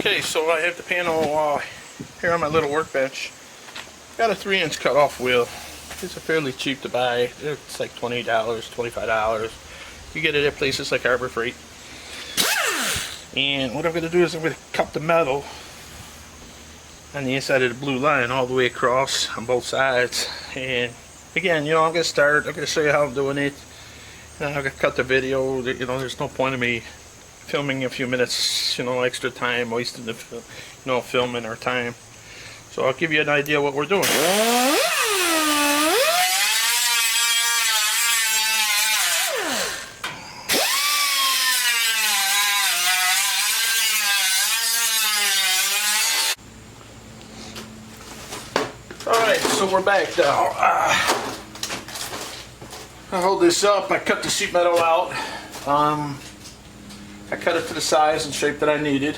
Okay, so I have the panel here on my little workbench. Got a 3-inch cut-off wheel. These are fairly cheap to buy. It's like $20, $25. You get it at places like Harbor Freight. And what I'm going to do is I'm going to cut the metal on the inside of the blue line all the way across on both sides. And again, I'm going to start. I'm going to show you how I'm doing it. And I'm going to cut the video. There's no point in me filming a few minutes, extra time, wasting the, filming our time. So I'll give you an idea what we're doing. Alright, so we're back now. I hold this up, I cut the sheet metal out. I cut it to the size and shape that I needed.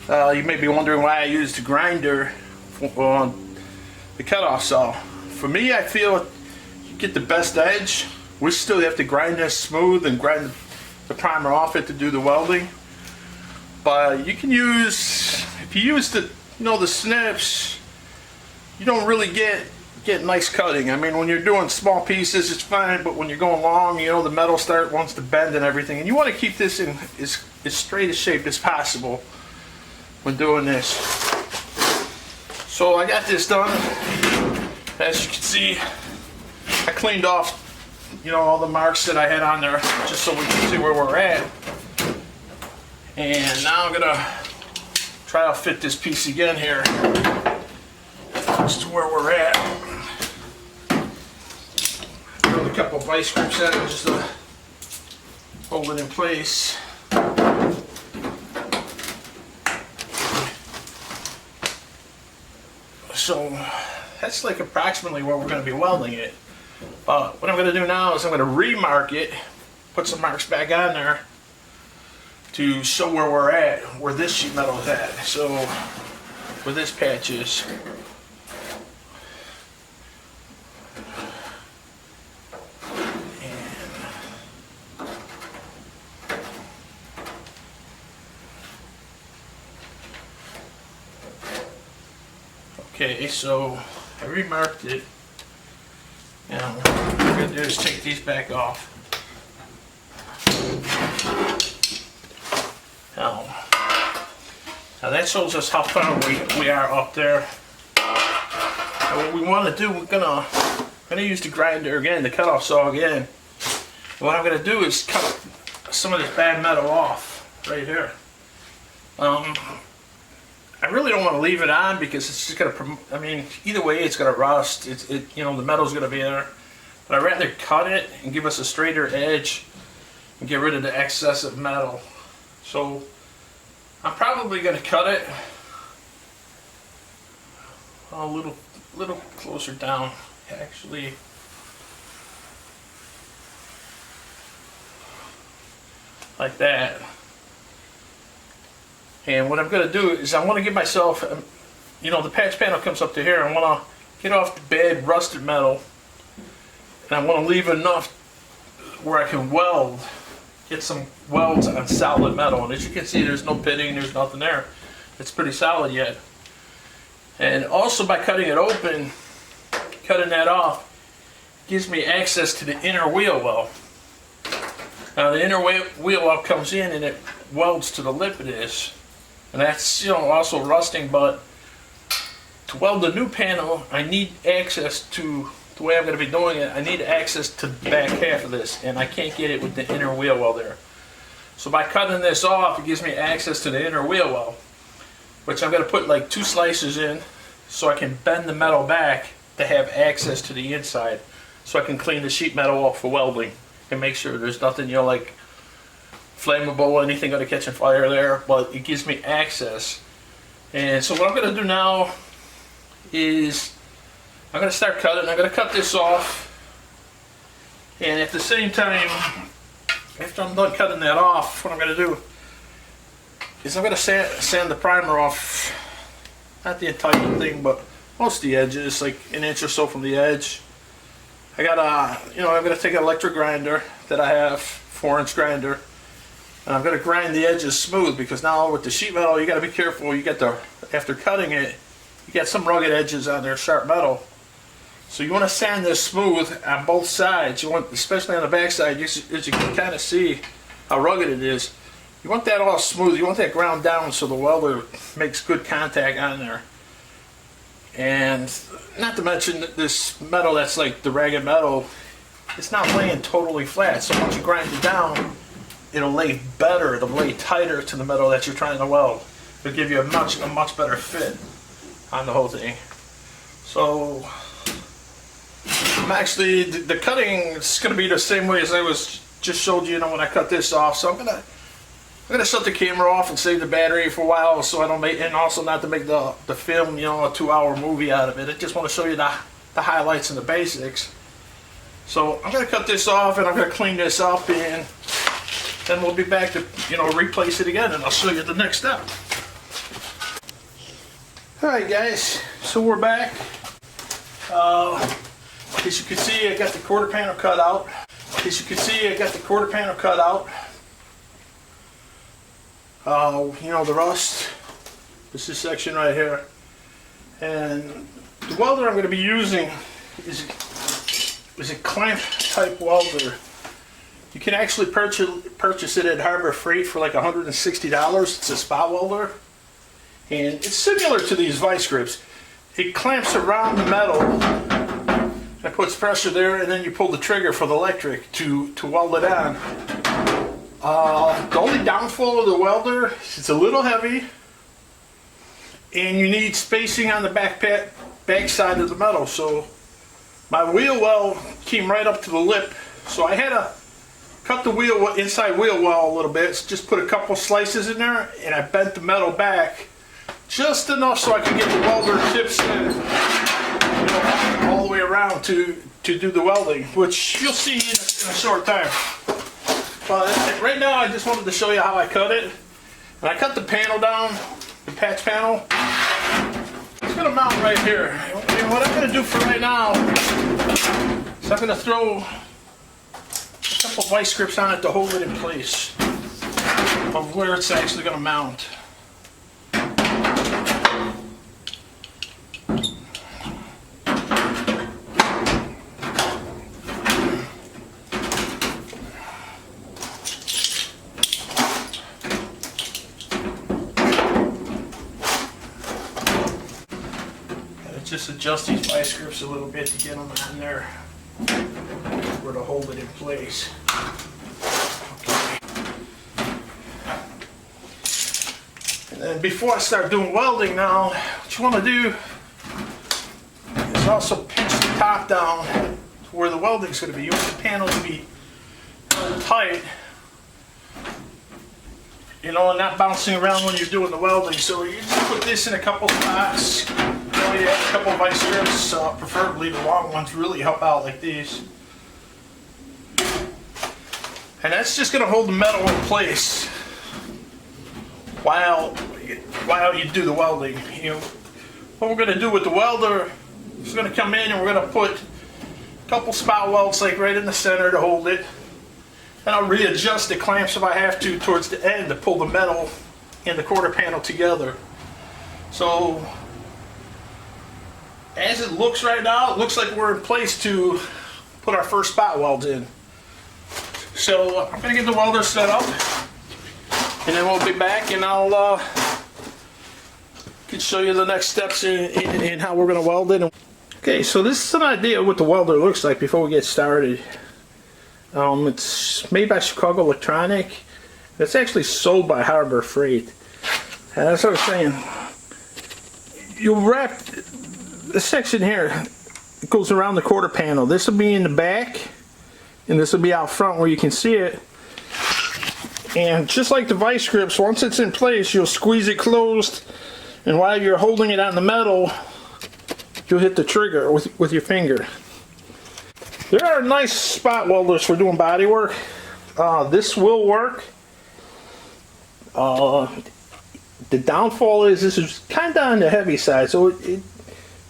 You may be wondering why I used a grinder on the cutoff saw. For me, I feel you get the best edge. We still have to grind this smooth and grind the primer off it to do the welding. But you can use, if you use the snips, you don't really get nice cutting. I mean, when you're doing small pieces, it's fine, but when you're going long, the metal wants to bend and everything, and you want to keep this in as straight a shape as possible when doing this. So I got this done. As you can see, I cleaned off, all the marks that I had on there, just so we can see where we're at. And now I'm gonna try to fit this piece again here. This is where we're at. Throw a couple of vice grips at it just to hold it in place. So that's like approximately where we're going to be welding it. What I'm going to do now is I'm going to remark it, put some marks back on there to show where we're at, where this sheet metal is at. So where this patch is. Okay, so I remarked it. Now, what I'm going to do is take these back off. Now that shows us how far we are up there. Now what we want to do, we're going to use the grinder again, the cutoff saw again. What I'm going to do is cut some of this bad metal off right here. I really don't want to leave it on because it's just going to, either way it's going to rust. The metal's going to be there. But I'd rather cut it and give us a straighter edge and get rid of the excess of metal. So I'm probably going to cut it a little closer down, actually. Like that. And what I'm going to do is I want to give myself, the patch panel comes up to here. I want to get off the bad rusted metal. And I want to leave enough where I can get some welds on solid metal. And as you can see, there's no pitting, there's nothing there. It's pretty solid yet. And also by cutting it open, cutting that off, gives me access to the inner wheel well. Now the inner wheel well comes in and it welds to the lip of this. And that's also rusting, but to weld the new panel, I need access to, the way I'm going to be doing it, I need access to the back half of this, and I can't get it with the inner wheel well there. So by cutting this off, it gives me access to the inner wheel well, which I'm going to put like 2 slices in so I can bend the metal back to have access to the inside, so I can clean the sheet metal off for welding and make sure there's nothing, like flammable, anything going to catch on fire there, but it gives me access. And so what I'm going to do now is I'm going to start cutting. I'm going to cut this off, and at the same time, after I'm done cutting that off, what I'm going to do is I'm going to sand the primer off, not the entire thing, but most of the edges, like an inch or so from the edge. I got I'm going to take an electric grinder that I have, 4-inch grinder, And I'm going to grind the edges smooth, because now with the sheet metal you got to be careful. You get the, after cutting it, you get some rugged edges on there, sharp metal. So you want to sand this smooth on both sides. You want, especially on the back side, as you can kind of see how rugged it is. You want that all smooth. You want that ground down so the welder makes good contact on there. And not to mention this metal that's like the ragged metal, it's not laying totally flat. So once you grind it down, it'll lay better, it'll lay tighter to the metal that you're trying to weld. It'll give you a much better fit on the whole thing. So I'm actually, the cutting is going to be the same way as I was just showed you, when I cut this off. So I'm gonna shut the camera off and save the battery for a while, so I don't make, and also not to make the film, a 2-hour movie out of it. I just want to show you the highlights and the basics. So I'm gonna cut this off and I'm gonna clean this up, and then we'll be back to replace it again, and I'll show you the next step. Alright guys, so we're back. As you can see, I got the quarter panel cut out. The rust. This is section right here. And the welder I'm going to be using is a clamp type welder. You can actually purchase it at Harbor Freight for like $160. It's a spot welder. And it's similar to these vice grips. It clamps around the metal and puts pressure there, and then you pull the trigger for the electric to weld it on. The only downfall of the welder is it's a little heavy, and you need spacing on the back side of the metal. So my wheel well came right up to the lip, so I had to cut the inside wheel well a little bit. Just put a couple slices in there, and I bent the metal back just enough so I could get the welder tips in, all the way around to do the welding, which you'll see in a short time. But right now I just wanted to show you how I cut it. And I cut the panel down, the patch panel. It's going to mount right here. And what I'm going to do for right now is I'm going to throw a couple vice grips on it to hold it in place of where it's actually going to mount. Just adjust these vice grips a little bit to get them on there where to hold it in place. Okay. And then before I start doing welding now, what you want to do is also pinch the top down to where the welding is going to be. You want the panel to be tight, and not bouncing around when you're doing the welding. So you just put this in a couple spots. A couple of vice grips, preferably the long ones, really help out like these. And that's just going to hold the metal in place while you do the welding. What we're going to do with the welder is going to come in and we're going to put a couple spot welds like right in the center to hold it. And I'll readjust the clamps if I have to towards the end to pull the metal and the quarter panel together. So as it looks right now, it looks like we're in place to put our first spot welds in. So I'm going to get the welder set up, and then we'll be back and I'll can show you the next steps in how we're going to weld it. Okay, so this is an idea of what the welder looks like before we get started. It's made by Chicago Electronic. It's actually sold by Harbor Freight. And that's what I was saying. You'll wrap the section here, it goes around the quarter panel. This will be in the back, and this will be out front where you can see it. And just like the vice grips, once it's in place, you'll squeeze it closed, and while you're holding it on the metal, you'll hit the trigger with your finger. There are nice spot welders for doing body work. This will work. The downfall is this is kind of on the heavy side, so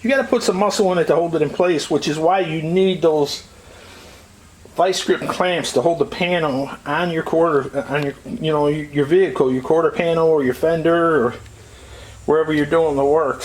you got to put some muscle in it to hold it in place, which is why you need those vice grip clamps to hold the panel on your quarter, on your, you know, your vehicle, your quarter panel or your fender or wherever you're doing the works.